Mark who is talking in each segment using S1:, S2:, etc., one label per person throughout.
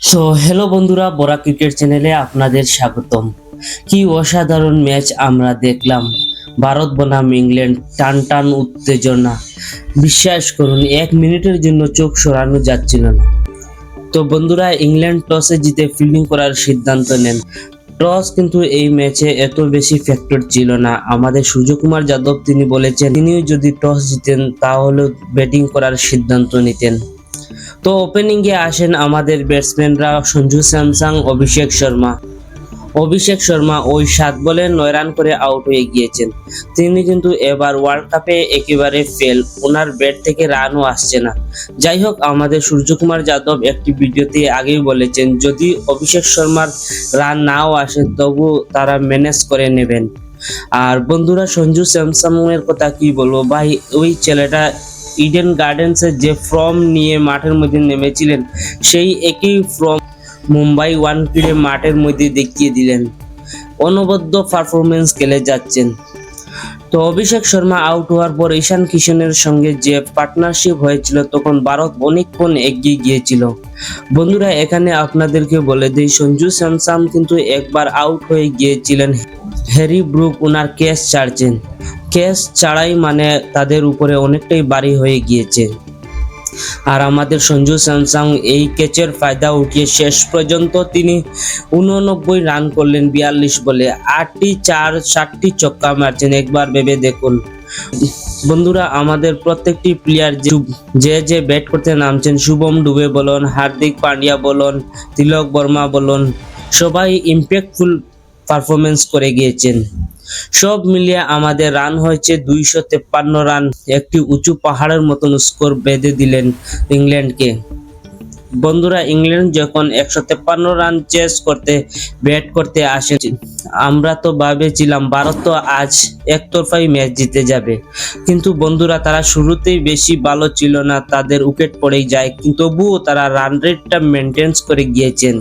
S1: Hello বন্ধুরা, Bora cricket চ্যানেলে আপনাদের স্বাগতম। কি অসাধারণ ম্যাচ আমরা দেখলাম। ভারত বনাম ইংল্যান্ড, টান টান উত্তেজনা। বিশ্বাস করুন, 1 মিনিটের জন্য চোখ সরানো যাচ্ছিল না। তো বন্ধুরা, ইংল্যান্ড টসে জিতে ফিল্ডিং করার সিদ্ধান্ত নেন। টস কিন্তু এই ম্যাচে এত বেশি ফ্যাক্টর ছিল না। আমাদের সূর্যকুমার যাদব তিনি বলেছেন, তিনিও যদি টস জিতেন তাহলে ব্যাটিং করার সিদ্ধান্ত নিতেন। তো ওপেনিং এ আসেন আমাদের ব্যাটসম্যানরা সঞ্জু স্যামসন, অভিষেক শর্মা ওই 7 বলে 9 রান করে আউট হয়ে গিয়েছেন। তিনি কিন্তু এবার ওয়ার্ল্ড কাপে একেবারে ফেল, ওনার ব্যাট থেকে রানও আসছে না। যাই হোক, আমাদের সূর্যকুমার যাদব একটি ভিডিওতে আগেই বলেছেন, যদি অভিষেক শর্মার রান নাও আসে তবু তারা ম্যানেজ করে নেবেন। আর বন্ধুরা, সঞ্জু স্যামসনের কথা কি বলবো ভাই, ওই ছেলেটা ইডেন গার্ডেন্সের যে ফর্ম নিয়ে মাঠের মধ্যে নেমেছিলেন, সেই একই ফর্ম মুম্বাই ওয়ানডে মাঠের মধ্যে দেখিয়ে দিলেন। অনবদ্য পারফরমেন্স খেলে যাচ্ছেন। তো অভিষেক শর্মা আউট হওয়ার পর ঈশান কিশনের সঙ্গে যে পার্টনারশিপ হয়েছিল, তখন ভারত অনেকক্ষণ এগিয়ে গিয়েছিল। বন্ধুরা, এখানে আপনাদেরকে বলে দিই, সঞ্জু স্যামসন কিন্তু একবার আউট হয়ে গিয়েছিলেন। হ্যারি ব্রুক ওনার ক্যাচ ছাড়ছেন, ক্যাচ ছাড়াই মানে তাদের উপরে অনেকটাই ভারী হয়ে গিয়েছে। আর আমাদের সঞ্জু স্যামসন এই ক্যাচের ফায়দা উঠিয়ে শেষ পর্যন্ত তিনি 89 রান করলেন 42 বলে। 8টি 4, 7টি ছক্কা মারছেন, একবার ভেবে দেখুন। বন্ধুরা, আমাদের প্রত্যেকটি প্লেয়ার যে ব্যাট করতে নামছেন, শুভম ডুবে বলুন, হার্দিক পান্ডিয়া বলুন, তিলক বর্মা বলুন, সবাই ইম্প্যাক্টফুল পারফরমেন্স করে গিয়েছেন। সব মিলিয়ে আমাদের রান হয়েছে 253 রান। একটি উঁচু পাহাড়ের মতন স্কোর বেঁধে দিলেন ইংল্যান্ডকে। বন্ধুরা, ইংল্যান্ড যখন 153 রান চেস করতে ব্যাট করতে আসে, আমরা তো ভেবেছিলাম ভারত তো আজ একতরফাই ম্যাচ জিতে যাবে। কিন্তু বন্ধুরা, তারা শুরুতেই বেশি ভালো ছিল না, তাদের উইকেট পড়েই যায়, কিন্তু তবুও তারা রান রেটটা মেনটেন করে গিয়েছেন।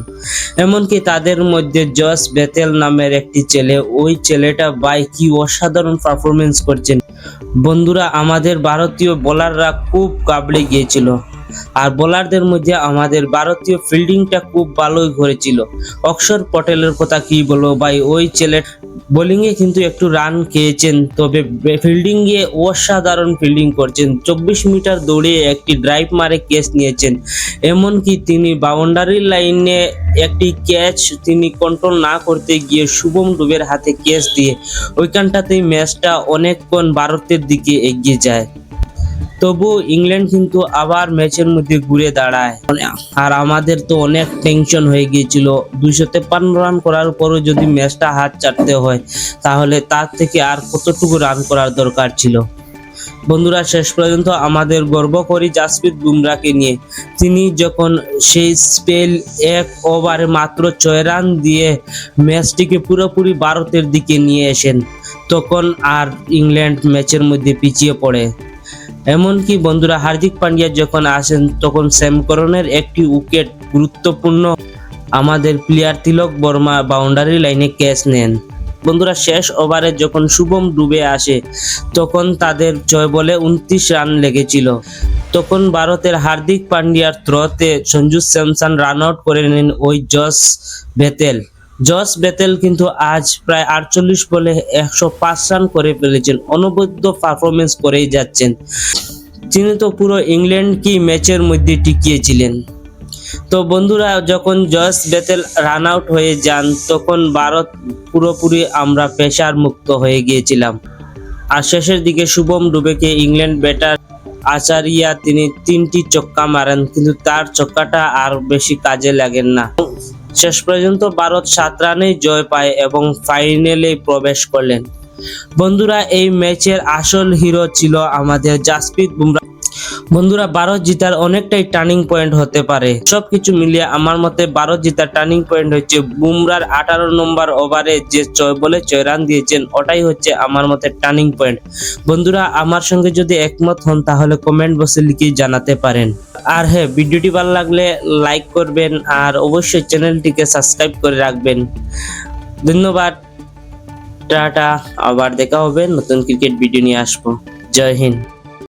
S1: এমনকি তাদের মধ্যে জস বেথেল নামের একটি ছেলে, ওই ছেলেটা ভাই কি অসাধারণ পারফরমেন্স করছেন। বন্ধুরা, আমাদের ভারতীয় বোলাররা খুব গাবড়ে গিয়েছিল। আর বোলারদের মধ্যে আমাদের ভারতীয় ফিল্ডিংটা খুব ভালোই করেছিল। অক্ষর পটেলের কথা কি বলবো ভাই, ওই ছেলে বোলিং এ কিন্তু একটু রান খেয়েছেন, তবে ফিল্ডিং এ অসাধারণ ফিল্ডিং করছেন। 24 মিটার দৌড়ে একটি ড্রাইভ মারে ক্যাচ নিয়েছেন। এমনকি তিনি বাউন্ডারি লাইনে একটি ক্যাচ তিনি কন্ট্রোল না করতে গিয়ে শুভম ডুবের হাতে ক্যাচ দিয়ে ওইখানটাতেই ম্যাচটা অনেকক্ষণ ভারতের দিকে এগিয়ে যায়। তবু ইংল্যান্ড কিন্তু আবার ম্যাচের মধ্যে ঘুরে দাঁড়ায়। আর আমাদের তো অনেক টেনশন হয়ে গিয়েছিল, 253 রান করার পরও যদি ম্যাচটা হাত ছাড়তে হয়, তাহলে তার থেকে আর কতটুকু রান করার দরকার ছিল। বন্ধুরা, শেষ পর্যন্ত আমাদের গর্ব করি জাসপ্রীত বুমরাকে নিয়ে। তিনি যখন সেই স্পেল 1 ওভারে মাত্র 6 রান দিয়ে ম্যাচটিকে পুরোপুরি ভারতের দিকে নিয়ে আসেন, তখন আর ইংল্যান্ড ম্যাচের মধ্যে পিছিয়ে পড়ে। এমনকি বন্ধুরা, হার্দিক পান্ডিয়া যখন আসেন, তখন স্যাম করনের একটি উইকেট গুরুত্বপূর্ণ আমাদের প্লেয়ার তিলক বর্মা বাউন্ডারি লাইনে ক্যাচ নেন। বন্ধুরা, শেষ ওভারে যখন শুভম ডুবে আসে, তখন তাদের 6 বলে 29 রান লেগেছিল। তখন ভারতের হার্দিক পান্ডিয়ার থ্রোতে সঞ্জু স্যামসন রান আউট করে নেন ওই জস বেথেল কিন্তু আজ প্রায় 48 বলে 105 রান করে ফেলেছেন। অনবদ্য পারফরমেন্স করেই যাচ্ছেন। তিনি তো পুরো ইংল্যান্ড কি ম্যাচের মধ্যে টিকিয়েছিলেন। তো বন্ধুরা, যখন জস বেথেল রান আউট হয়ে যান, তখন ভারত পুরোপুরি আমরা প্রেসার মুক্ত হয়ে গিয়েছিলাম। আর শেষের দিকে শুভম ডুবেকে ইংল্যান্ড ব্যাটার আচারিয়া তিনি 3টি ছক্কা মারেন, কিন্তু তার ছক্কাটা আর বেশি কাজে লাগেন না। শেষ পর্যন্ত ভারত 7 রানেই জয় পায় এবং ফাইনালে প্রবেশ করলেন। বন্ধুরা, এই ম্যাচের আসল হিরো ছিল আমাদের জাসপ্রীত বুমরা। বন্ধুরা, ভারত জিতার অনেকটাই টার্নিং পয়েন্ট হতে পারে। সবকিছু মিলিয়ে আমার মতে ভারত জিতার টার্নিং পয়েন্ট হচ্ছে বুমরার 18 নম্বর ওভারে যে 6 বলে 6 রান দিয়েছেন, ওটাই হচ্ছে আমার মতে টার্নিং পয়েন্ট। বন্ধুরা, আমার সঙ্গে যদি একমত হন তাহলে কমেন্ট বক্সে লিখে জানাতে পারেন। আর হ্যাঁ, ভিডিওটি ভালো লাগলে লাইক করবেন আর অবশ্যই চ্যানেলটিকে সাবস্ক্রাইব করে রাখবেন। ধন্যবাদ, টাটা, আবার দেখা হবে, নতুন ক্রিকেট ভিডিও নিয়ে আসবো। জয় হিন্দ।